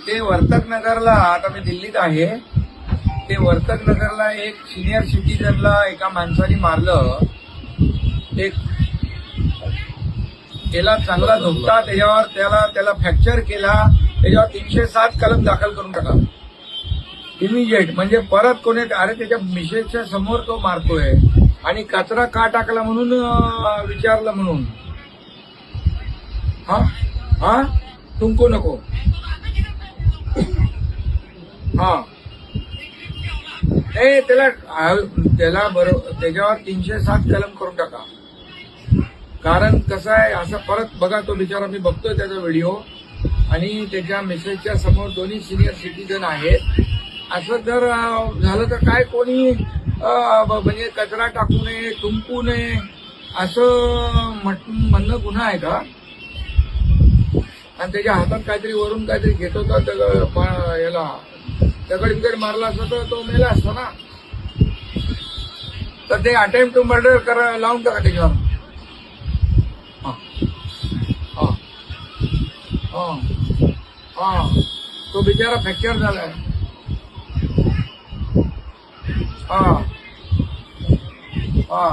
ते वर्तक नगरला, आता मी दिल्लीत आहे, ते वर्तक नगरला एक सिनियर सिटीजनला एका माणसाने मारलं. एक त्याला चांगला धोपटा, त्याच्यावर त्याला फ्रॅक्चर केला, त्याच्यावर 307 कलम दाखल करून टाका इमिजिएट. म्हणजे परत कोणी, अरे त्याच्या मिसेसच्या समोर तो मारतोय आणि कचरा का टाकला म्हणून विचारलं म्हणून. हा हा तुमको नको. हा नाही, त्याला बरोबर त्याच्यावर 307 कलम करून टाका. कारण कसं आहे, असं परत बघा, तो बिचारा, मी बघतोय त्याचा व्हिडिओ, आणि त्याच्या मिसेसच्या समोर दोन्ही सिनियर सिटीजन आहेत. असं जर झालं तर काय, कोणी म्हणजे कचरा टाकू नये, तुंबू नये असं म्हणणं गुन्हा आहे का? आणि त्याच्या हातात काहीतरी वरून काहीतरी घेत होता, याला दगड बिगड मारला असता तर तो मेला असता ना. तर ते अटेम्प्ट टू मर्डर लावून टाका त्याच्यावर. तो बिचारा फ्रॅक्चर झालाय. हा हा